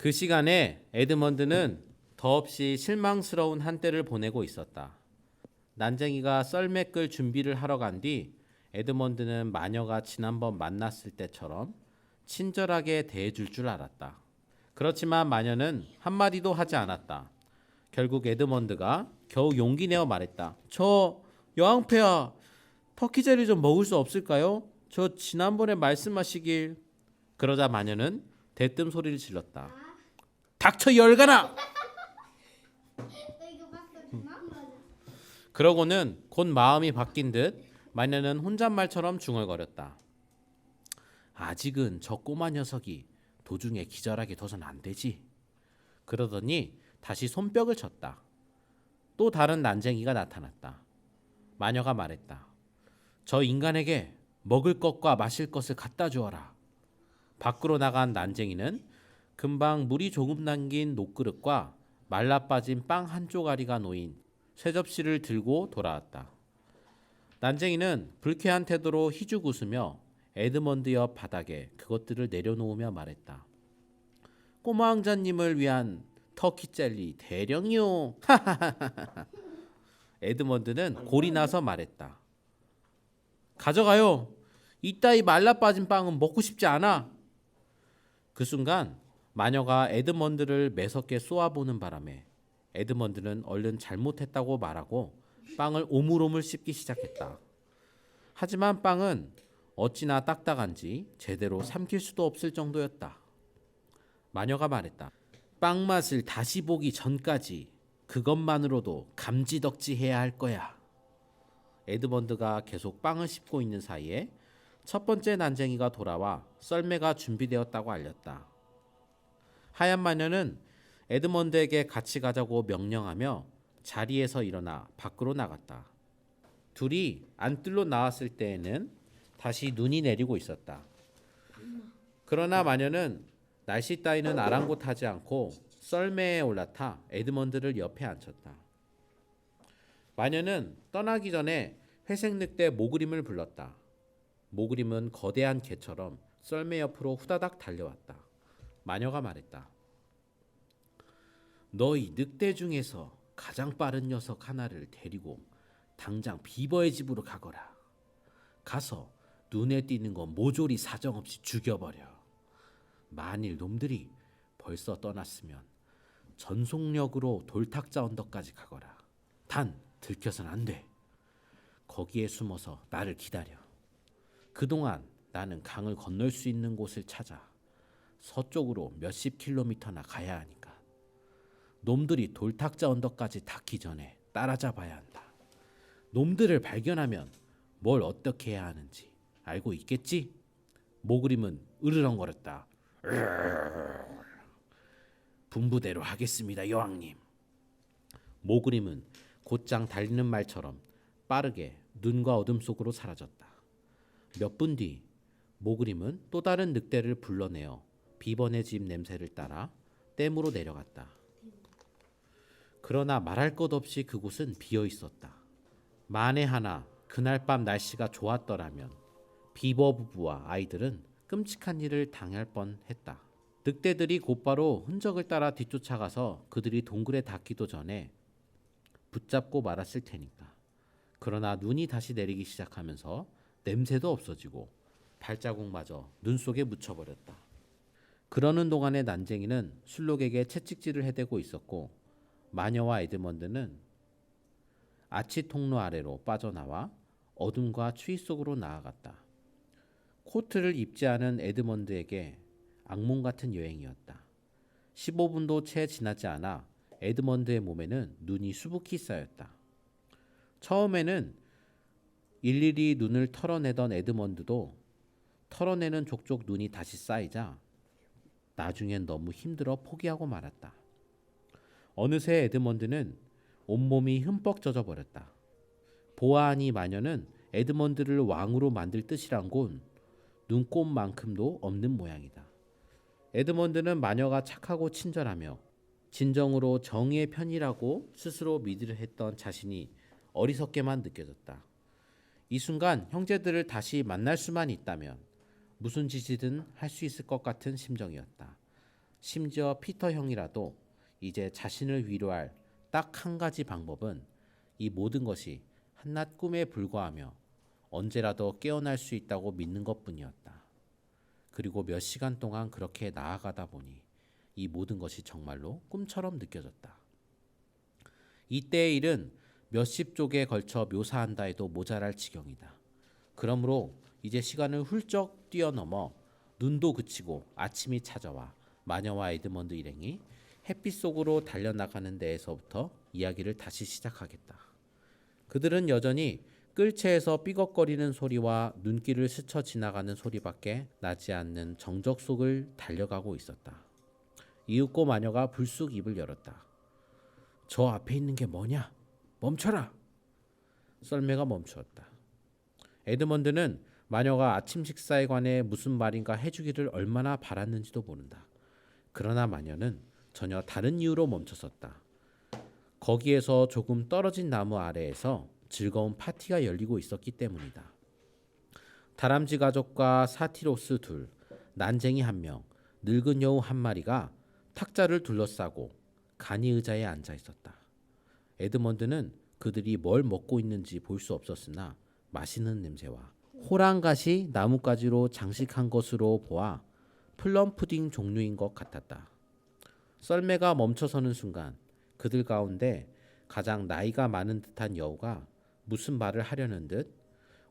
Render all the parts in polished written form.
그 시간에 에드먼드는 더없이 실망스러운 한때를 보내고 있었다. 난쟁이가 썰매 끌 준비를 하러 간 뒤 에드먼드는 마녀가 지난번 만났을 때처럼 친절하게 대해줄 줄 알았다. 그렇지만 마녀는 한마디도 하지 않았다. 결국 에드먼드가 겨우 용기 내어 말했다. 저 여왕폐하 터키젤리 좀 먹을 수 없을까요? 저 지난번에 말씀하시길. 그러자 마녀는 대뜸 소리를 질렀다. 닥쳐 이 열간아! 그러고는 곧 마음이 바뀐 듯 마녀는 혼잣말처럼 중얼거렸다. 아직은 저 꼬마 녀석이 도중에 기절하게 둬선 안 되지. 그러더니 다시 손뼉을 쳤다. 또 다른 난쟁이가 나타났다. 마녀가 말했다. 저 인간에게 먹을 것과 마실 것을 갖다 주어라. 밖으로 나간 난쟁이는 금방 물이 조금 남긴 녹그릇과 말라빠진 빵 한 쪼가리가 놓인 쇠 접시를 들고 돌아왔다. 난쟁이는 불쾌한 태도로 희죽 웃으며 에드먼드 옆 바닥에 그것들을 내려놓으며 말했다. 꼬마 왕자님을 위한 터키 젤리 대령이요. 에드먼드는 골이 나서 말했다. 가져가요. 이따위 말라빠진 빵은 먹고 싶지 않아. 그 순간 마녀가 에드먼드를 매섭게 쏘아보는 바람에 에드먼드는 얼른 잘못했다고 말하고 빵을 오물오물 씹기 시작했다. 하지만 빵은 어찌나 딱딱한지 제대로 삼킬 수도 없을 정도였다. 마녀가 말했다. 빵 맛을 다시 보기 전까지 그것만으로도 감지덕지해야 할 거야. 에드먼드가 계속 빵을 씹고 있는 사이에 첫 번째 난쟁이가 돌아와 썰매가 준비되었다고 알렸다. 하얀 마녀는 에드먼드에게 같이 가자고 명령하며 자리에서 일어나 밖으로 나갔다. 둘이 안뜰로 나왔을 때에는 다시 눈이 내리고 있었다. 그러나 마녀는 날씨 따위는 아랑곳하지 않고 썰매에 올라타 에드먼드를 옆에 앉혔다. 마녀는 떠나기 전에 회색 늑대 모그림을 불렀다. 모그림은 거대한 개처럼 썰매 옆으로 후다닥 달려왔다. 마녀가 말했다. 너희 늑대 중에서 가장 빠른 녀석 하나를 데리고 당장 비버의 집으로 가거라. 가서 눈에 띄는 건 모조리 사정없이 죽여버려. 만일 놈들이 벌써 떠났으면 전속력으로 돌탁자 언덕까지 가거라. 단 들켜선 안 돼. 거기에 숨어서 나를 기다려. 그동안 나는 강을 건널 수 있는 곳을 찾아 서쪽으로 몇십 킬로미터나 가야 하니까. 놈들이 돌탁자 언덕까지 닿기 전에 따라잡아야 한다. 놈들을 발견하면 뭘 어떻게 해야 하는지 알고 있겠지? 모그림은 으르렁거렸다. 분부대로 하겠습니다, 여왕님. 모그림은 곧장 달리는 말처럼 빠르게 눈과 어둠 속으로 사라졌다. 몇 분 뒤 모그림은 또 다른 늑대를 불러내어 비번의 집 냄새를 따라 댐으로 내려갔다. 그러나 말할 것 없이 그곳은 비어 있었다. 만에 하나 그날 밤 날씨가 좋았더라면 비버 부부와 아이들은 끔찍한 일을 당할 뻔했다. 늑대들이 곧바로 흔적을 따라 뒤쫓아가서 그들이 동굴에 닿기도 전에 붙잡고 말았을 테니까. 그러나 눈이 다시 내리기 시작하면서 냄새도 없어지고 발자국마저 눈 속에 묻혀버렸다. 그러는 동안에 난쟁이는 술록에게 채찍질을 해대고 있었고 마녀와 에드먼드는 아치 통로 아래로 빠져나와 어둠과 추위 속으로 나아갔다. 코트를 입지 않은 에드먼드에게 악몽 같은 여행이었다. 15분도 채 지나지 않아 에드먼드의 몸에는 눈이 수북히 쌓였다. 처음에는 일일이 눈을 털어내던 에드먼드도 털어내는 족족 눈이 다시 쌓이자 나중엔 너무 힘들어 포기하고 말았다. 어느새 에드먼드는 온몸이 흠뻑 젖어버렸다. 보아하니 마녀는 에드먼드를 왕으로 만들 뜻이란 곤 눈꼽만큼도 없는 모양이다. 에드먼드는 마녀가 착하고 친절하며 진정으로 정의의 편이라고 스스로 믿으려 했던 자신이 어리석게만 느껴졌다. 이 순간 형제들을 다시 만날 수만 있다면 무슨 짓이든 할 수 있을 것 같은 심정이었다. 심지어 피터 형이라도 이제 자신을 위로할 딱 한 가지 방법은 이 모든 것이 한낱 꿈에 불과하며 언제라도 깨어날 수 있다고 믿는 것뿐이었다. 그리고 몇 시간 동안 그렇게 나아가다 보니 이 모든 것이 정말로 꿈처럼 느껴졌다. 이때의 일은 몇십 쪽에 걸쳐 묘사한다 해도 모자랄 지경이다. 그러므로 이제 시간을 훌쩍 뛰어넘어 눈도 그치고 아침이 찾아와 마녀와 에드먼드 일행이 햇빛 속으로 달려나가는 데에서부터 이야기를 다시 시작하겠다. 그들은 여전히 끌채에서 삐걱거리는 소리와 눈길을 스쳐 지나가는 소리밖에 나지 않는 정적 속을 달려가고 있었다. 이윽고 마녀가 불쑥 입을 열었다. 저 앞에 있는 게 뭐냐? 멈춰라! 썰매가 멈추었다. 에드먼드는 마녀가 아침 식사에 관해 무슨 말인가 해주기를 얼마나 바랐는지도 모른다. 그러나 마녀는 전혀 다른 이유로 멈춰섰다. 거기에서 조금 떨어진 나무 아래에서 즐거운 파티가 열리고 있었기 때문이다. 다람쥐 가족과 사티로스 둘, 난쟁이 한 명, 늙은 여우 한 마리가 탁자를 둘러싸고 간이 의자에 앉아 있었다. 에드먼드는 그들이 뭘 먹고 있는지 볼 수 없었으나 맛있는 냄새와 호랑갓이 나뭇가지로 장식한 것으로 보아 플럼 푸딩 종류인 것 같았다. 썰매가 멈춰서는 순간 그들 가운데 가장 나이가 많은 듯한 여우가 무슨 말을 하려는 듯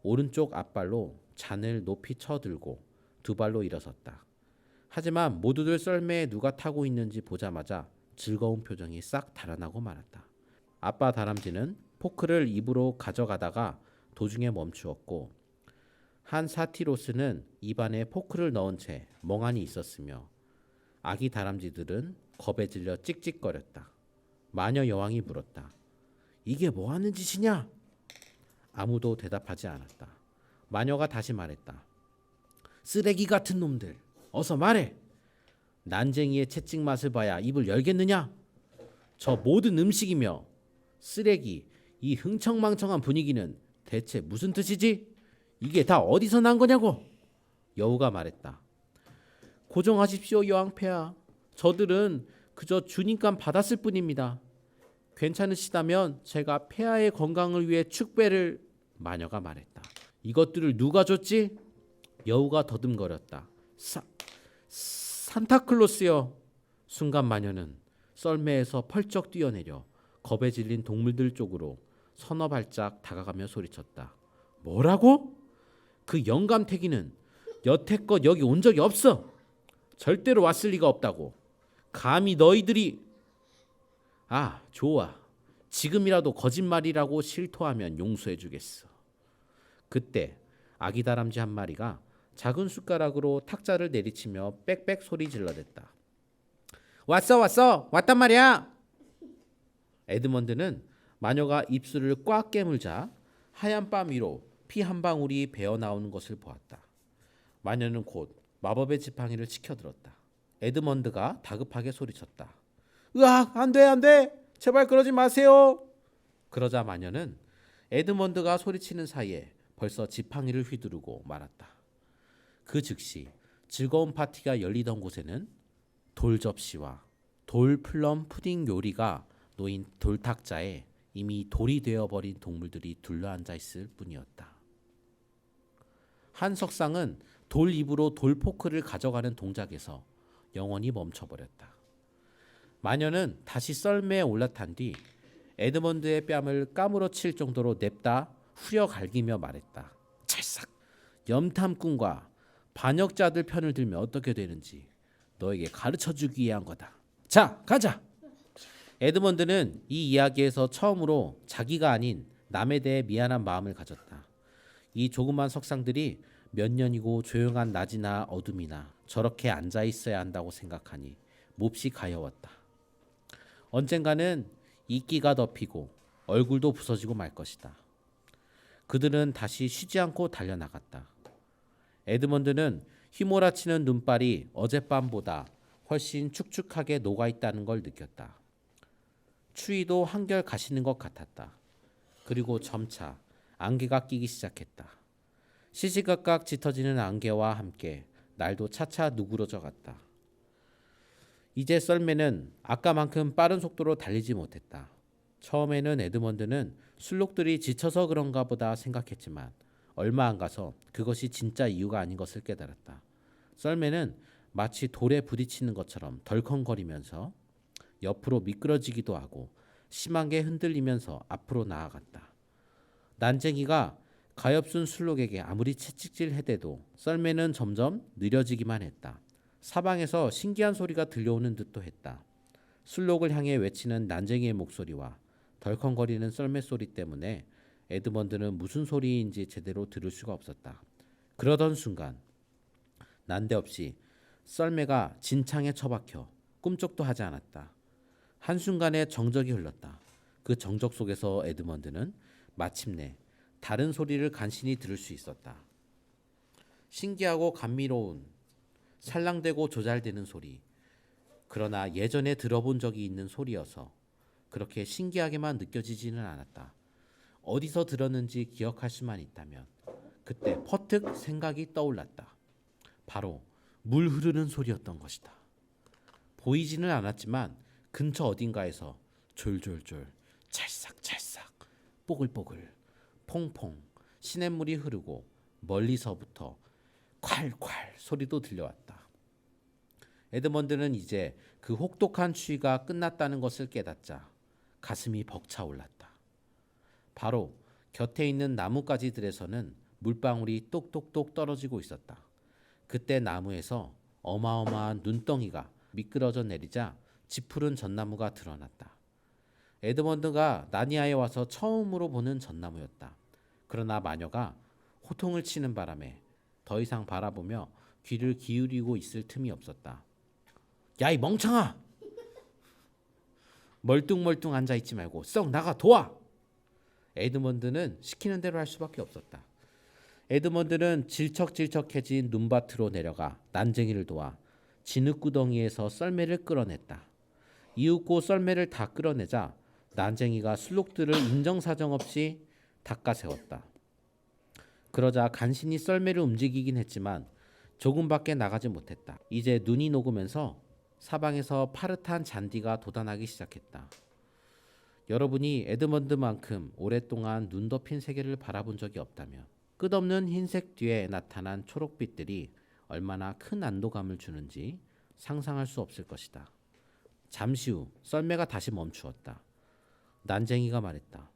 오른쪽 앞발로 잔을 높이 쳐들고 두 발로 일어섰다. 하지만 모두들 썰매에 누가 타고 있는지 보자마자 즐거운 표정이 싹 달아나고 말았다. 아빠 다람쥐는 포크를 입으로 가져가다가 도중에 멈추었고 한 사티로스는 입안에 포크를 넣은 채 멍하니 있었으며 아기 다람쥐들은 겁에 질려 찍찍거렸다. 마녀 여왕이 물었다. 이게 뭐 하는 짓이냐? 아무도 대답하지 않았다. 마녀가 다시 말했다. 쓰레기 같은 놈들, 어서 말해. 난쟁이의 채찍 맛을 봐야 입을 열겠느냐? 저 모든 음식이며 쓰레기, 이 흥청망청한 분위기는 대체 무슨 뜻이지? 이게 다 어디서 난 거냐고? 여우가 말했다. 고정하십시오, 여왕폐하. 저들은 그저 주님감 받았을 뿐입니다. 괜찮으시다면 제가 폐하의 건강을 위해 축배를... 마녀가 말했다. 이것들을 누가 줬지? 여우가 더듬거렸다. 산타클로스요. 순간 마녀는 썰매에서 펄쩍 뛰어내려 겁에 질린 동물들 쪽으로 서너 발짝 다가가며 소리쳤다. 뭐라고? 그 영감태기는 여태껏 여기 온 적이 없어. 절대로 왔을 리가 없다고. 감히 너희들이... 아, 좋아. 지금이라도 거짓말이라고 실토하면 용서해 주겠어. 그때 아기 다람쥐 한 마리가 작은 숟가락으로 탁자를 내리치며 빽빽 소리 질러댔다. 왔어 왔단 말이야. 에드먼드는 마녀가 입술을 꽉 깨물자 하얀 뺨 위로 피 한 방울이 배어나오는 것을 보았다. 마녀는 곧 마법의 지팡이를 치켜들었다. 에드먼드가 다급하게 소리쳤다. 으악, 안돼 제발 그러지 마세요. 그러자 마녀는 에드먼드가 소리치는 사이에 벌써 지팡이를 휘두르고 말았다. 그 즉시 즐거운 파티가 열리던 곳에는 돌 접시와 돌 플럼 푸딩 요리가 놓인 돌탁자에 이미 돌이 되어버린 동물들이 둘러앉아 있을 뿐이었다. 한 석상은 돌 입으로 돌 포크를 가져가는 동작에서 영원히 멈춰버렸다. 마녀는 다시 썰매에 올라탄 뒤 에드먼드의 뺨을 까무러칠 정도로 냅다 후려 갈기며 말했다. 찰싹! 염탐꾼과 반역자들 편을 들면 어떻게 되는지 너에게 가르쳐주기 위해 한 거다. 자, 가자! 에드먼드는 이 이야기에서 처음으로 자기가 아닌 남에 대해 미안한 마음을 가졌다. 이 조그만 석상들이 몇 년이고 조용한 낮이나 어둠이나 저렇게 앉아 있어야 한다고 생각하니 몹시 가여웠다. 언젠가는 이끼가 덮이고 얼굴도 부서지고 말 것이다. 그들은 다시 쉬지 않고 달려나갔다. 에드먼드는 휘몰아치는 눈발이 어젯밤보다 훨씬 축축하게 녹아있다는 걸 느꼈다. 추위도 한결 가시는 것 같았다. 그리고 점차 안개가 끼기 시작했다. 시시각각 짙어지는 안개와 함께 날도 차차 누그러져 갔다. 이제 썰매는 아까만큼 빠른 속도로 달리지 못했다. 처음에는 에드먼드는 술록들이 지쳐서 그런가 보다 생각했지만 얼마 안 가서 그것이 진짜 이유가 아닌 것을 깨달았다. 썰매는 마치 돌에 부딪히는 것처럼 덜컹거리면서 옆으로 미끄러지기도 하고 심하게 흔들리면서 앞으로 나아갔다. 난쟁이가 가엾은 술록에게 아무리 채찍질 해대도 썰매는 점점 느려지기만 했다. 사방에서 신기한 소리가 들려오는 듯도 했다. 술록을 향해 외치는 난쟁이의 목소리와 덜컹거리는 썰매 소리 때문에 에드먼드는 무슨 소리인지 제대로 들을 수가 없었다. 그러던 순간 난데없이 썰매가 진창에 처박혀 꿈쩍도 하지 않았다. 한순간에 정적이 흘렀다. 그 정적 속에서 에드먼드는 마침내 다른 소리를 간신히 들을 수 있었다. 신기하고 감미로운 살랑대고 조잘대는 소리. 그러나 예전에 들어본 적이 있는 소리여서 그렇게 신기하게만 느껴지지는 않았다. 어디서 들었는지 기억할 수만 있다면 그때 퍼뜩 생각이 떠올랐다. 바로 물 흐르는 소리였던 것이다. 보이지는 않았지만 근처 어딘가에서 졸졸졸, 찰싹찰싹, 뽀글뽀글, 퐁퐁 시냇물이 흐르고 멀리서부터 콸콸 소리도 들려왔다. 에드먼드는 이제 그 혹독한 추위가 끝났다는 것을 깨닫자 가슴이 벅차올랐다. 바로 곁에 있는 나뭇가지들에서는 물방울이 똑똑똑 떨어지고 있었다. 그때 나무에서 어마어마한 눈덩이가 미끄러져 내리자 지푸른 전나무가 드러났다. 에드먼드가 나니아에 와서 처음으로 보는 전나무였다. 그러나 마녀가 호통을 치는 바람에 더 이상 바라보며 귀를 기울이고 있을 틈이 없었다. 야, 이 멍청아! 멀뚱멀뚱 앉아있지 말고 썩 나가 도와! 에드먼드는 시키는 대로 할 수밖에 없었다. 에드먼드는 질척질척해진 눈밭으로 내려가 난쟁이를 도와 진흙구덩이에서 썰매를 끌어냈다. 이윽고 썰매를 다 끌어내자 난쟁이가 술록들을 인정사정 없이 닦아세웠다. 그러자 간신히 썰매를 움직이긴 했지만 조금밖에 나가지 못했다. 이제 눈이 녹으면서 사방에서 파릇한 잔디가 돋아나기 시작했다. 여러분이 에드먼드만큼 오랫동안 눈 덮인 세계를 바라본 적이 없다면 끝없는 흰색 뒤에 나타난 초록빛들이 얼마나 큰 안도감을 주는지 상상할 수 없을 것이다. 잠시 후 썰매가 다시 멈추었다. 난쟁이가 말했다.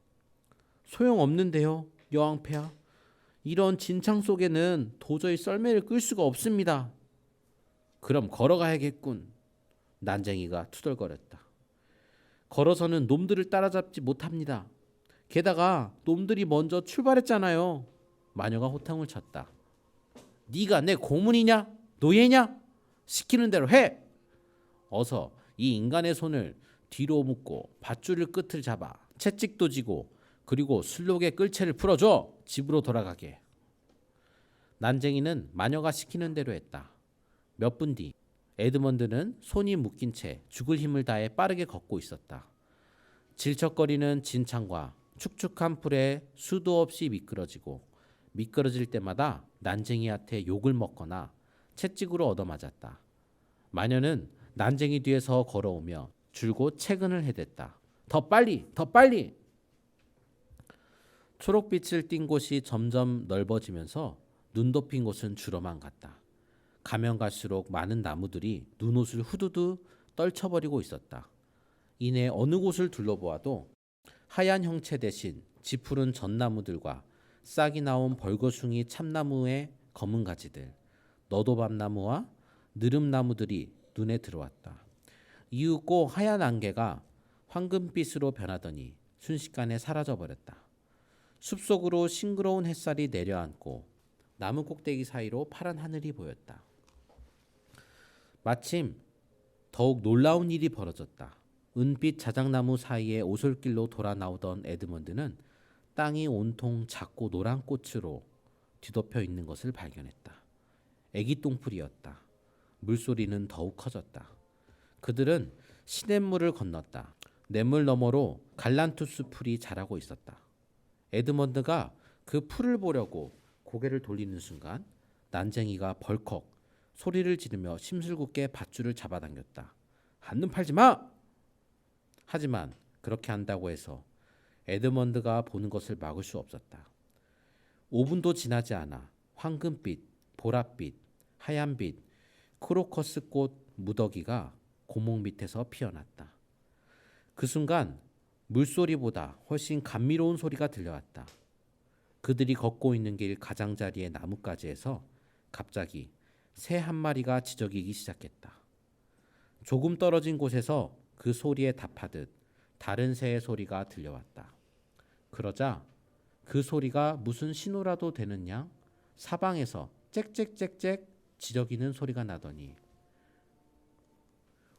소용없는데요, 여왕폐하. 이런 진창 속에는 도저히 썰매를 끌 수가 없습니다. 그럼 걸어가야겠군. 난쟁이가 투덜거렸다. 걸어서는 놈들을 따라잡지 못합니다. 게다가 놈들이 먼저 출발했잖아요. 마녀가 호탕을 쳤다. 네가 내 고문이냐? 노예냐? 시키는 대로 해. 어서 이 인간의 손을 뒤로 묶고 밧줄을 끝을 잡아 채찍도 지고 그리고 술록의 끌채를 풀어줘. 집으로 돌아가게. 난쟁이는 마녀가 시키는 대로 했다. 몇 분 뒤 에드먼드는 손이 묶인 채 죽을 힘을 다해 빠르게 걷고 있었다. 질척거리는 진창과 축축한 풀에 수도 없이 미끄러질 때마다 난쟁이한테 욕을 먹거나 채찍으로 얻어맞았다. 마녀는 난쟁이 뒤에서 걸어오며 줄곧 채근을 해댔다. 더 빨리! 더 빨리! 초록빛을 띤 곳이 점점 넓어지면서 눈 덮인 곳은 줄어만 갔다. 가면 갈수록 많은 나무들이 눈옷을 후두두 떨쳐버리고 있었다. 이내 어느 곳을 둘러보아도 하얀 형체 대신 지푸른 전나무들과 싹이 나온 벌거숭이 참나무의 검은 가지들, 너도밤나무와 느릅나무들이 눈에 들어왔다. 이윽고 하얀 안개가 황금빛으로 변하더니 순식간에 사라져버렸다. 숲속으로 싱그러운 햇살이 내려앉고 나무 꼭대기 사이로 파란 하늘이 보였다. 마침 더욱 놀라운 일이 벌어졌다. 은빛 자작나무 사이에 오솔길로 돌아 나오던 에드먼드는 땅이 온통 작고 노란 꽃으로 뒤덮여 있는 것을 발견했다. 애기 똥풀이었다. 물소리는 더욱 커졌다. 그들은 시냇물을 건넜다. 냇물 너머로 갈란투스 풀이 자라고 있었다. 에드먼드가 그 풀을 보려고 고개를 돌리는 순간 난쟁이가 벌컥 소리를 지르며 심술궂게 밧줄을 잡아당겼다. 한눈 팔지 마! 하지만 그렇게 한다고 해서 에드먼드가 보는 것을 막을 수 없었다. 5분도 지나지 않아 황금빛, 보랏빛, 하얀빛, 크로커스꽃 무더기가 고목 밑에서 피어났다. 그 순간 물소리보다 훨씬 감미로운 소리가 들려왔다. 그들이 걷고 있는 길 가장자리의 나뭇가지에서 갑자기 새 한 마리가 지저귀기 시작했다. 조금 떨어진 곳에서 그 소리에 답하듯 다른 새의 소리가 들려왔다. 그러자 그 소리가 무슨 신호라도 되는 양 사방에서 짹짹짹짹 지저귀는 소리가 나더니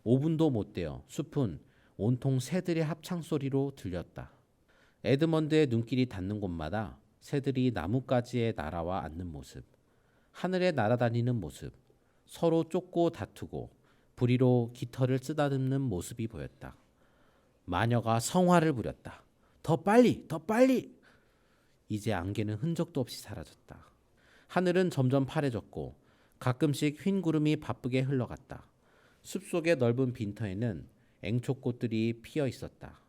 5분도 못 되어 숲은 온통 새들의 합창소리로 들렸다. 에드먼드의 눈길이 닿는 곳마다 새들이 나뭇가지에 날아와 앉는 모습, 하늘에 날아다니는 모습, 서로 쫓고 다투고 부리로 깃털을 쓰다듬는 모습이 보였다. 마녀가 성화를 부렸다. 더 빨리, 더 빨리! 이제 안개는 흔적도 없이 사라졌다. 하늘은 점점 파래졌고 가끔씩 흰 구름이 바쁘게 흘러갔다. 숲속의 넓은 빈터에는 앵초꽃들이 피어 있었다.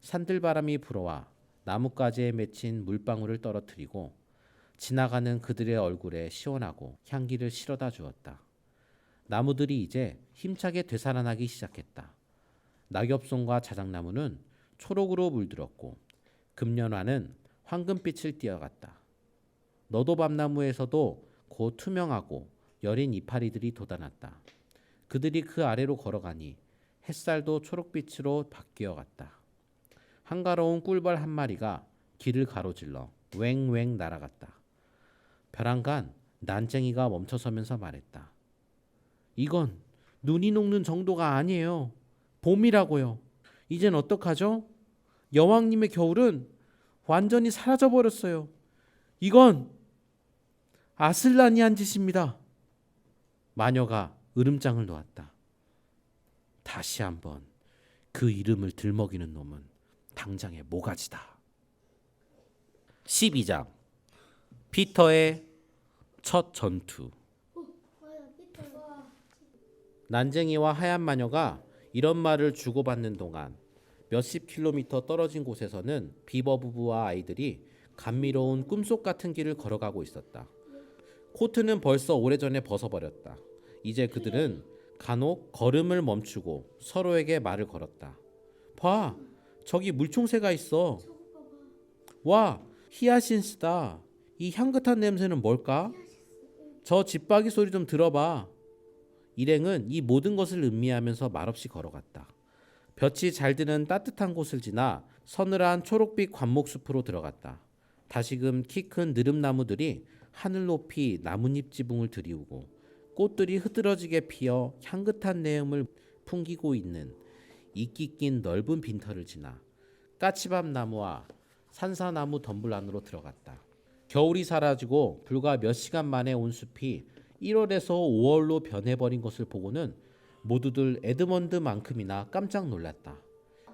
산들바람이 불어와 나뭇가지에 맺힌 물방울을 떨어뜨리고 지나가는 그들의 얼굴에 시원하고 향기를 실어다 주었다. 나무들이 이제 힘차게 되살아나기 시작했다. 낙엽송과 자작나무는 초록으로 물들었고 금년화는 황금빛을 띄어갔다. 너도밤나무에서도 곧 투명하고 여린 이파리들이 돋아났다. 그들이 그 아래로 걸어가니 햇살도 초록빛으로 바뀌어갔다. 한가로운 꿀벌 한 마리가 길을 가로질러 웽웽 날아갔다. 벼랑간 난쟁이가 멈춰서면서 말했다. 이건 눈이 녹는 정도가 아니에요. 봄이라고요. 이젠 어떡하죠? 여왕님의 겨울은 완전히 사라져버렸어요. 이건 아슬란이 한 짓입니다. 마녀가 으름장을 놓았다. 다시 한번 그 이름을 들먹이는 놈은 당장에 모가지다. 12장 피터의 첫 전투. 난쟁이와 하얀 마녀가 이런 말을 주고받는 동안 몇십 킬로미터 떨어진 곳에서는 비버 부부와 아이들이 감미로운 꿈속 같은 길을 걸어가고 있었다. 코트는 벌써 오래전에 벗어버렸다. 이제 그들은 간혹 걸음을 멈추고 서로에게 말을 걸었다. 봐, 저기 물총새가 있어. 와, 히아신스다. 이 향긋한 냄새는 뭘까? 저 집박이 소리 좀 들어봐. 일행은 이 모든 것을 음미하면서 말없이 걸어갔다. 볕이 잘 드는 따뜻한 곳을 지나 서늘한 초록빛 관목숲으로 들어갔다. 다시금 키 큰 느릅나무들이 하늘 높이 나뭇잎 지붕을 드리우고 꽃들이 흐드러지게 피어 향긋한 내음을 풍기고 있는 이끼 낀 넓은 빈터를 지나 까치밥 나무와 산사나무 덤불 안으로 들어갔다. 겨울이 사라지고 불과 몇 시간 만에 온 숲이 1월에서 5월로 변해버린 것을 보고는 모두들 에드먼드만큼이나 깜짝 놀랐다.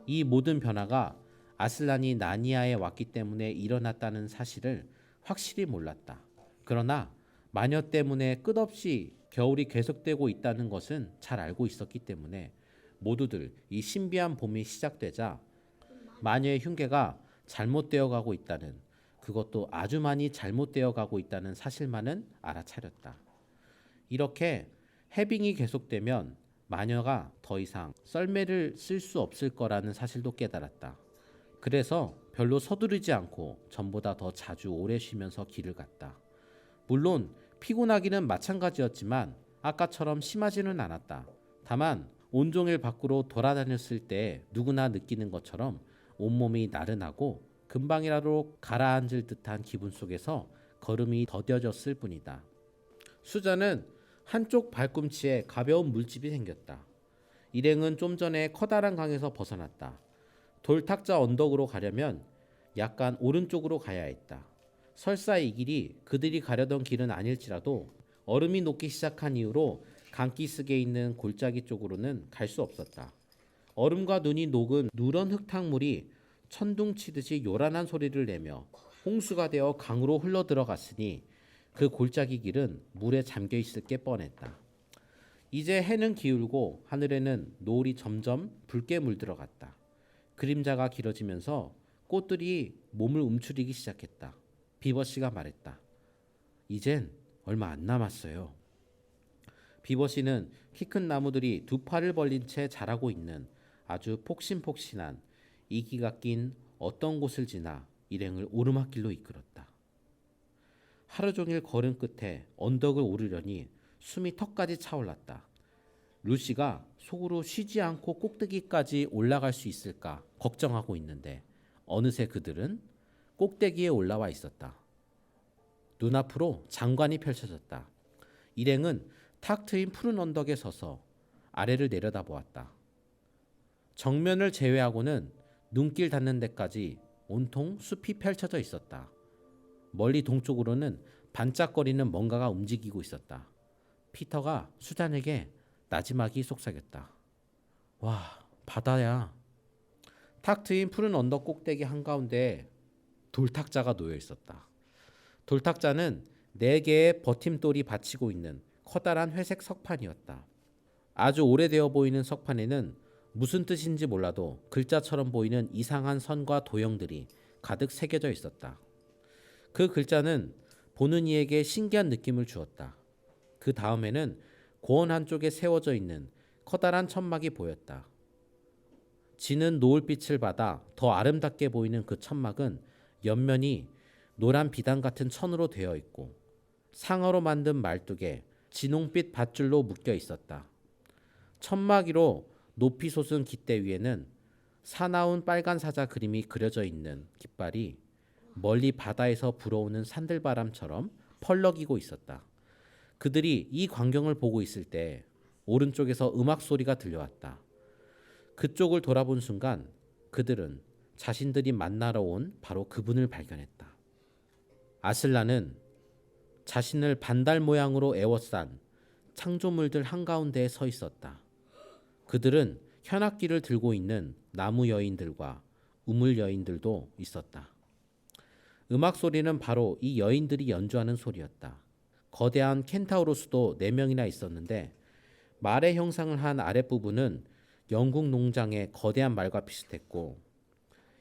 이 모든 변화가 아슬란이 나니아에 왔기 때문에 일어났다는 사실을 확실히 몰랐다. 그러나 마녀 때문에 끝없이 겨울이 계속되고 있다는 것은 잘 알고 있었기 때문에 모두들 이 신비한 봄이 시작되자 마녀의 흉계가 잘못되어 가고 있다는, 그것도 아주 많이 잘못되어 가고 있다는 사실만은 알아차렸다. 이렇게 해빙이 계속되면 마녀가 더 이상 썰매를 쓸 수 없을 거라는 사실도 깨달았다. 그래서 별로 서두르지 않고 전보다 더 자주 오래 쉬면서 길을 갔다. 물론 피곤하기는 마찬가지였지만 아까처럼 심하지는 않았다. 다만 온종일 밖으로 돌아다녔을 때 누구나 느끼는 것처럼 온몸이 나른하고 금방이라도 가라앉을 듯한 기분 속에서 걸음이 더뎌졌을 뿐이다. 수자는 한쪽 발꿈치에 가벼운 물집이 생겼다. 일행은 좀 전에 커다란 강에서 벗어났다. 돌탁자 언덕으로 가려면 약간 오른쪽으로 가야 했다. 설사 이 길이 그들이 가려던 길은 아닐지라도 얼음이 녹기 시작한 이후로 강기슭에 있는 골짜기 쪽으로는 갈 수 없었다. 얼음과 눈이 녹은 누런 흙탕물이 천둥치듯이 요란한 소리를 내며 홍수가 되어 강으로 흘러들어갔으니 그 골짜기 길은 물에 잠겨 있을 게 뻔했다. 이제 해는 기울고 하늘에는 노을이 점점 붉게 물들어갔다. 그림자가 길어지면서 꽃들이 몸을 움츠리기 시작했다. 비버씨가 말했다. 이젠 얼마 안 남았어요. 비버씨는 키 큰 나무들이 두 팔을 벌린 채 자라고 있는 아주 폭신폭신한 이기가 낀 어떤 곳을 지나 일행을 오르막길로 이끌었다. 하루 종일 걸음 끝에 언덕을 오르려니 숨이 턱까지 차올랐다. 루시가 속으로 쉬지 않고 꼭대기까지 올라갈 수 있을까 걱정하고 있는데 어느새 그들은 꼭대기에 올라와 있었다. 눈앞으로 장관이 펼쳐졌다. 일행은 탁 트인 푸른 언덕에 서서 아래를 내려다보았다. 정면을 제외하고는 눈길 닿는 데까지 온통 숲이 펼쳐져 있었다. 멀리 동쪽으로는 반짝거리는 뭔가가 움직이고 있었다. 피터가 수잔에게 나지막이 속삭였다. 와, 바다야. 탁 트인 푸른 언덕 꼭대기 한가운데 돌탁자가 놓여 있었다. 돌탁자는 4개의 버팀돌이 받치고 있는 커다란 회색 석판이었다. 아주 오래되어 보이는 석판에는 무슨 뜻인지 몰라도 글자처럼 보이는 이상한 선과 도형들이 가득 새겨져 있었다. 그 글자는 보는 이에게 신기한 느낌을 주었다. 그 다음에는 고원 한쪽에 세워져 있는 커다란 천막이 보였다. 지는 노을빛을 받아 더 아름답게 보이는 그 천막은 옆면이 노란 비단 같은 천으로 되어 있고 상어로 만든 말뚝에 진홍빛 밧줄로 묶여 있었다. 천막 위로 높이 솟은 깃대 위에는 사나운 빨간 사자 그림이 그려져 있는 깃발이 멀리 바다에서 불어오는 산들바람처럼 펄럭이고 있었다. 그들이 이 광경을 보고 있을 때 오른쪽에서 음악 소리가 들려왔다. 그쪽을 돌아본 순간 그들은 자신들이 만나러 온 바로 그분을 발견했다. 아슬란은 자신을 반달 모양으로 에워싼 창조물들 한가운데에 서 있었다. 그들은 현악기를 들고 있는 나무 여인들과 우물 여인들도 있었다. 음악 소리는 바로 이 여인들이 연주하는 소리였다. 거대한 켄타우로스도 4명이나 있었는데 말의 형상을 한 아랫부분은 영국 농장의 거대한 말과 비슷했고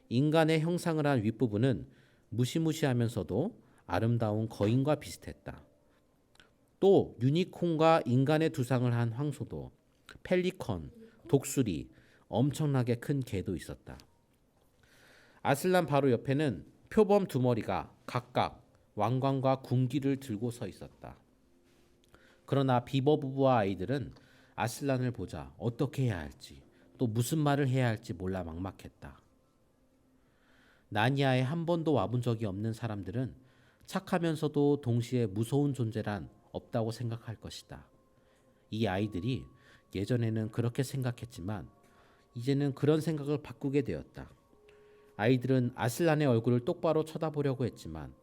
인간의 형상을 한 윗부분은 무시무시하면서도 아름다운 거인과 비슷했다. 또 유니콘과 인간의 두상을 한 황소도 펠리컨, 독수리, 엄청나게 큰 개도 있었다. 아슬란 바로 옆에는 표범 2머리가 각각 왕관과 군기를 들고 서 있었다. 그러나 비버 부부와 아이들은 아슬란을 보자 어떻게 해야 할지 또 무슨 말을 해야 할지 몰라 막막했다. 나니아에 한 번도 와본 적이 없는 사람들은 착하면서도 동시에 무서운 존재란 없다고 생각할 것이다. 이 아이들이 예전에는 그렇게 생각했지만 이제는 그런 생각을 바꾸게 되었다. 아이들은 아슬란의 얼굴을 똑바로 쳐다보려고 했지만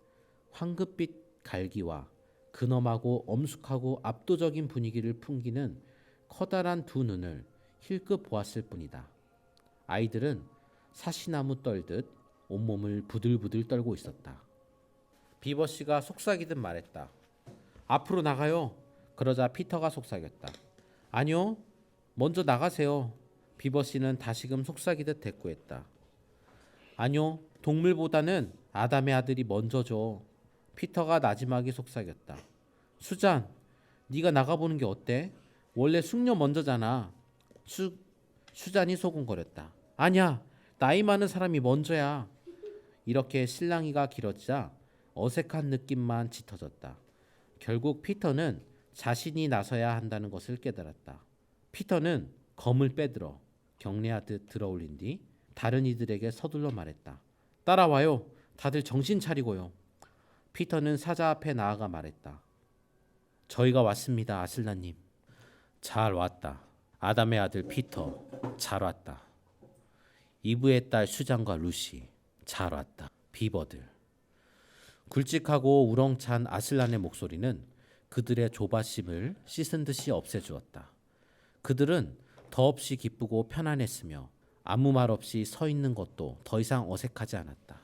황급빛 갈기와 근엄하고 엄숙하고 압도적인 분위기를 풍기는 커다란 2 눈을 힐끗 보았을 뿐이다. 아이들은 사시나무 떨듯 온몸을 부들부들 떨고 있었다. 비버씨가 속삭이듯 말했다. 앞으로 나가요. 그러자 피터가 속삭였다. 아니요. 먼저 나가세요. 비버씨는 다시금 속삭이듯 대꾸했다. 아니요. 동물보다는 아담의 아들이 먼저죠. 피터가 나지막이 속삭였다. 수잔, 네가 나가보는 게 어때? 원래 숙녀 먼저잖아. 수잔이 소곤거렸다. 아니야. 나이 많은 사람이 먼저야. 이렇게 실랑이가 길어지자 어색한 느낌만 짙어졌다. 결국 피터는 자신이 나서야 한다는 것을 깨달았다. 피터는 검을 빼들어 경례하듯 들어올린 뒤 다른 이들에게 서둘러 말했다. 따라와요. 다들 정신 차리고요. 피터는 사자 앞에 나아가 말했다. 저희가 왔습니다, 아슬란님. 잘 왔다. 아담의 아들 피터, 잘 왔다. 이브의 딸 수잔과 루시, 잘 왔다. 비버들. 굵직하고 우렁찬 아슬란의 목소리는 그들의 조바심을 씻은 듯이 없애주었다. 그들은 더없이 기쁘고 편안했으며 아무 말 없이 서 있는 것도 더 이상 어색하지 않았다.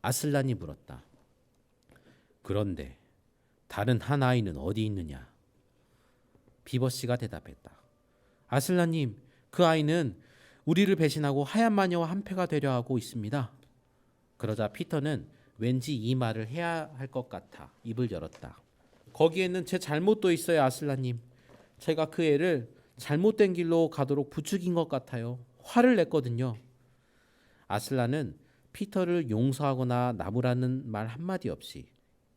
아슬란이 물었다. 그런데 다른 한 아이는 어디 있느냐? 비버씨가 대답했다. 아슬라님, 그 아이는 우리를 배신하고 하얀 마녀와 한패가 되려 하고 있습니다. 그러자 피터는 왠지 이 말을 해야 할 것 같아 입을 열었다. 거기에는 제 잘못도 있어요, 아슬라님. 제가 그 애를 잘못된 길로 가도록 부추긴 것 같아요. 화를 냈거든요. 아슬란은 피터를 용서하거나 나무라는 말 한마디 없이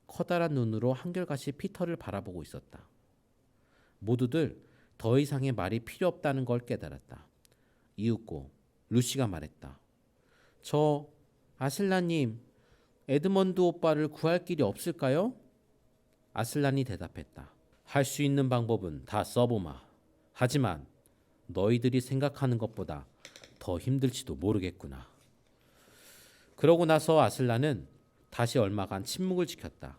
커다란 눈으로 한결같이 피터를 바라보고 있었다. 모두들 더 이상의 말이 필요 없다는 걸 깨달았다. 이윽고 루시가 말했다. 저 아슬란님, 에드먼드 오빠를 구할 길이 없을까요? 아슬란이 대답했다. 할 수 있는 방법은 다 써보마. 하지만 너희들이 생각하는 것보다 더 힘들지도 모르겠구나. 그러고 나서 아슬란은 다시 얼마간 침묵을 지켰다.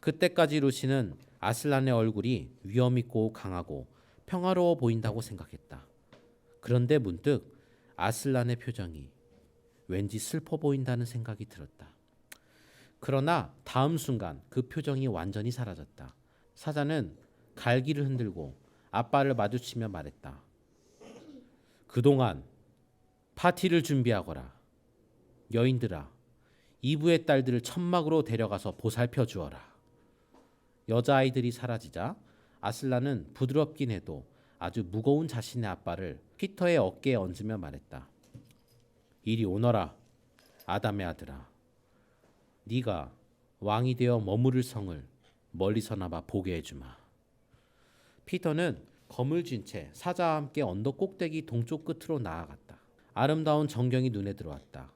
그때까지 루시는 아슬란의 얼굴이 위엄있고 강하고 평화로워 보인다고 생각했다. 그런데 문득 아슬란의 표정이 왠지 슬퍼 보인다는 생각이 들었다. 그러나 다음 순간 그 표정이 완전히 사라졌다. 사자는 갈기를 흔들고 아빠를 마주치며 말했다. 그동안 파티를 준비하거라. 여인들아, 이브의 딸들을 천막으로 데려가서 보살펴 주어라. 여자아이들이 사라지자 아슬란은 부드럽긴 해도 아주 무거운 자신의 아빠를 피터의 어깨에 얹으며 말했다. 이리 오너라, 아담의 아들아. 네가 왕이 되어 머무를 성을 멀리서나마 보게 해주마. 피터는 검을 쥔 채 사자와 함께 언덕 꼭대기 동쪽 끝으로 나아갔다. 아름다운 전경이 눈에 들어왔다.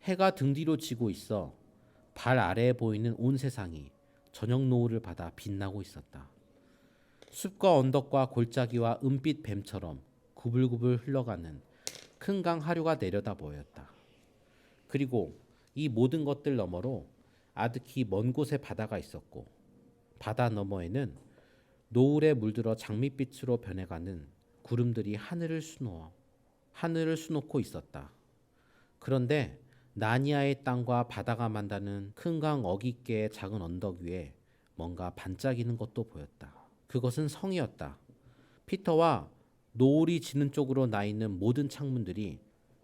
해가 등 뒤로 지고 있어 발 아래에 보이는 온 세상이 저녁 노을을 받아 빛나고 있었다. 숲과 언덕과 골짜기와 은빛 뱀처럼 구불구불 흘러가는 큰 강 하류가 내려다 보였다. 그리고 이 모든 것들 너머로 아득히 먼 곳에 바다가 있었고 바다 너머에는 노을에 물들어 장밋빛으로 변해가는 구름들이 하늘을 수놓고 있었다. 그런데 나니아의 땅과 바다가 만다는 큰 강 어깃계의 작은 언덕 위에 뭔가 반짝이는 것도 보였다. 그것은 성이었다. 피터와 노을이 지는 쪽으로 나 있는 모든 창문들이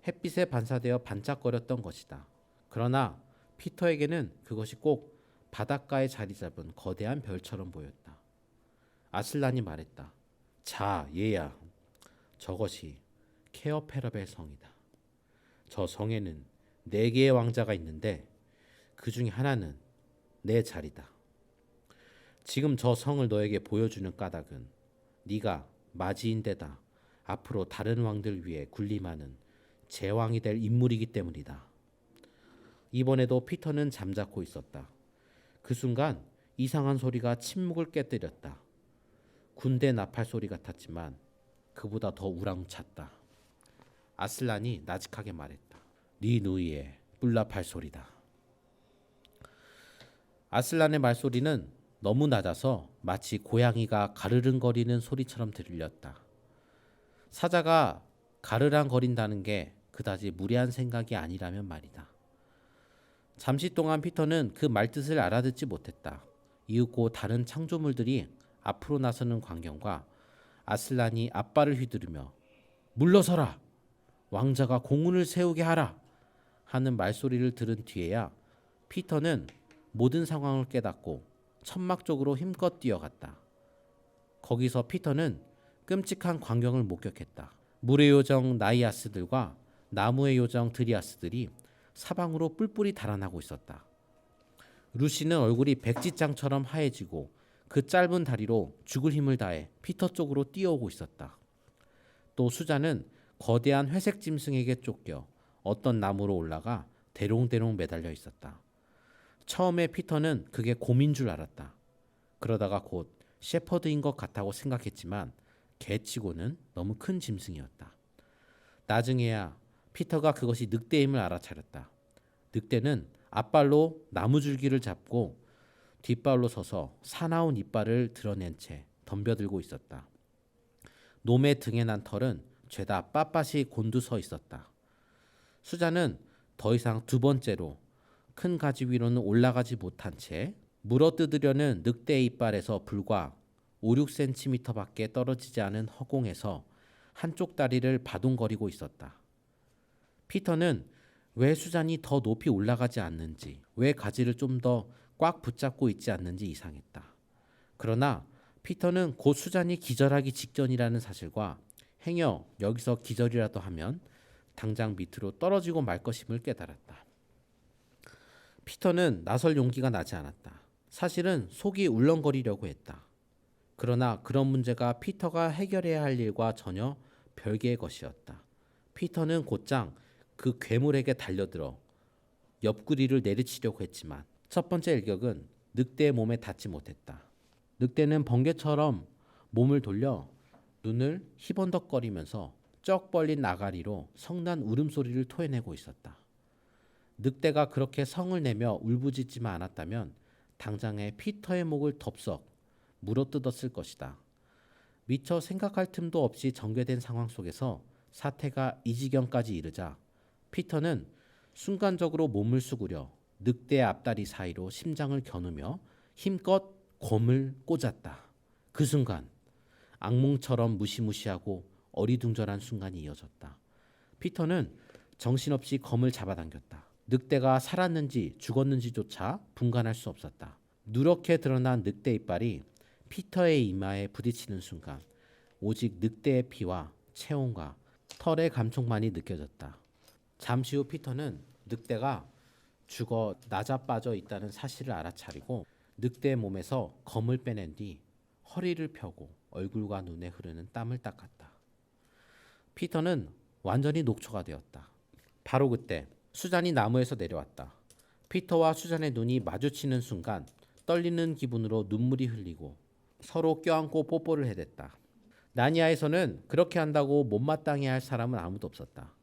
햇빛에 반사되어 반짝거렸던 것이다. 그러나 피터에게는 그것이 꼭 바닷가에 자리 잡은 거대한 별처럼 보였다. 아슬란이 말했다. 자, 얘야. 저것이 케어페라벨 성이다. 저 성에는 4개의 왕자가 있는데 그 중에 하나는 내 자리다. 지금 저 성을 너에게 보여주는 까닭은 네가 맞이인 데다 앞으로 다른 왕들 위에 군림하는 제왕이 될 인물이기 때문이다. 이번에도 피터는 잠자코 있었다. 그 순간 이상한 소리가 침묵을 깨뜨렸다. 군대 나팔 소리 같았지만 그보다 더 우렁찼다. 아슬란이 나직하게 말했다. 네 누이의 뿔나팔 소리다. 아슬란의 말소리는 너무 낮아서 마치 고양이가 가르릉거리는 소리처럼 들렸다. 사자가 가르랑거린다는 게 그다지 무례한 생각이 아니라면 말이다. 잠시 동안 피터는 그 말뜻을 알아듣지 못했다. 이윽고 다른 창조물들이 앞으로 나서는 광경과 아슬란이 앞발을 휘두르며 물러서라! 왕자가 공훈을 세우게 하라! 하는 말소리를 들은 뒤에야 피터는 모든 상황을 깨닫고 천막 쪽으로 힘껏 뛰어갔다. 거기서 피터는 끔찍한 광경을 목격했다. 물의 요정 나이아스들과 나무의 요정 드리아스들이 사방으로 뿔뿔이 달아나고 있었다. 루시는 얼굴이 백지장처럼 하얘지고 그 짧은 다리로 죽을 힘을 다해 피터 쪽으로 뛰어오고 있었다. 또 수자는 거대한 회색 짐승에게 쫓겨 어떤 나무로 올라가 대롱대롱 매달려 있었다. 처음에 피터는 그게 곰인 줄 알았다. 그러다가 곧 셰퍼드인 것 같다고 생각했지만 개치고는 너무 큰 짐승이었다. 나중에야 피터가 그것이 늑대임을 알아차렸다. 늑대는 앞발로 나무줄기를 잡고 뒷발로 서서 사나운 이빨을 드러낸 채 덤벼들고 있었다. 놈의 등에 난 털은 죄다 빳빳이 곤두서 있었다. 수자는 더 이상 두 번째로 큰 가지 위로는 올라가지 못한 채 물어뜯으려는 늑대의 이빨에서 불과 5, 6cm밖에 떨어지지 않은 허공에서 한쪽 다리를 바둥거리고 있었다. 피터는 왜 수잔이 더 높이 올라가지 않는지, 왜 가지를 좀 더 꽉 붙잡고 있지 않는지 이상했다. 그러나 피터는 곧 수잔이 기절하기 직전이라는 사실과 행여 여기서 기절이라도 하면 당장 밑으로 떨어지고 말 것임을 깨달았다. 피터는 나설 용기가 나지 않았다. 사실은 속이 울렁거리려고 했다. 그러나 그런 문제가 피터가 해결해야 할 일과 전혀 별개의 것이었다. 피터는 곧장 그 괴물에게 달려들어 옆구리를 내리치려고 했지만 첫 번째 일격은 늑대의 몸에 닿지 못했다. 늑대는 번개처럼 몸을 돌려 눈을 희번덕거리면서 쩍 벌린 나가리로 성난 울음소리를 토해내고 있었다. 늑대가 그렇게 성을 내며 울부짖지만 않았다면 당장에 피터의 목을 덥석 물어뜯었을 것이다. 미처 생각할 틈도 없이 전개된 상황 속에서 사태가 이 지경까지 이르자 피터는 순간적으로 몸을 수구려 늑대의 앞다리 사이로 심장을 겨누며 힘껏 검을 꽂았다. 그 순간 악몽처럼 무시무시하고 어리둥절한 순간이 이어졌다. 피터는 정신없이 검을 잡아당겼다. 늑대가 살았는지 죽었는지조차 분간할 수 없었다. 누렇게 드러난 늑대 이빨이 피터의 이마에 부딪히는 순간 오직 늑대의 피와 체온과 털의 감촉만이 느껴졌다. 잠시 후 피터는 늑대가 죽어 나자빠져 있다는 사실을 알아차리고 늑대의 몸에서 검을 빼낸 뒤 허리를 펴고 얼굴과 눈에 흐르는 땀을 닦았다. 피터는 완전히 녹초가 되었다. 바로 그때 수잔이 나무에서 내려왔다. 피터와 수잔의 눈이 마주치는 순간 떨리는 기분으로 눈물이 흘리고 서로 껴안고 뽀뽀를 해댔다. 나니아에서는 그렇게 한다고 못마땅해 할 사람은 아무도 없었다.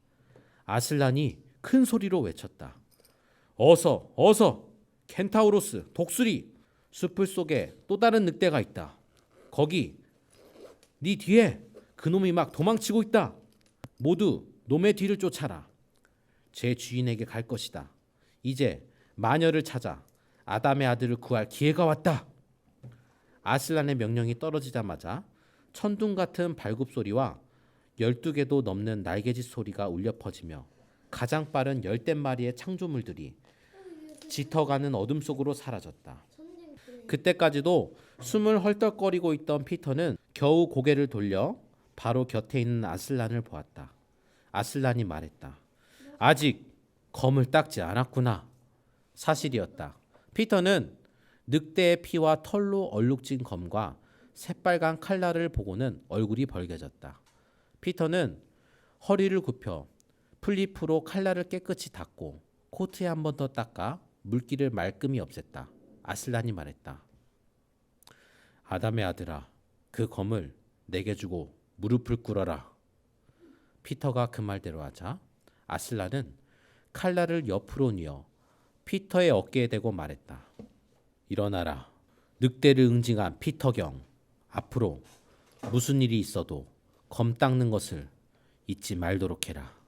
아슬란이 큰 소리로 외쳤다. 어서 어서 켄타우로스 독수리 숲을 속에 또 다른 늑대가 있다. 거기 네 뒤에 그놈이 막 도망치고 있다. 모두 놈의 뒤를 쫓아라. 제 주인에게 갈 것이다. 이제 마녀를 찾아 아담의 아들을 구할 기회가 왔다. 아슬란의 명령이 떨어지자마자 천둥 같은 발굽소리와 12개도 넘는 날개짓 소리가 울려 퍼지며 가장 빠른 10댓마리의 창조물들이 짙어가는 어둠 속으로 사라졌다. 그때까지도 숨을 헐떡거리고 있던 피터는 겨우 고개를 돌려 바로 곁에 있는 아슬란을 보았다. 아슬란이 말했다. 아직 검을 닦지 않았구나. 사실이었다. 피터는 늑대의 피와 털로 얼룩진 검과 새빨간 칼날을 보고는 얼굴이 벌개졌다. 피터는 허리를 굽혀 플리프로 칼날을 깨끗이 닦고 코트에 한 번 더 닦아 물기를 말끔히 없앴다. 아슬란이 말했다. 아담의 아들아, 그 검을 내게 주고 무릎을 꿇어라. 피터가 그 말대로 하자 아슬란은 칼날을 옆으로 뉘어 피터의 어깨에 대고 말했다. 일어나라. 늑대를 응징한 피터경. 앞으로 무슨 일이 있어도 검 닦는 것을 잊지 말도록 해라.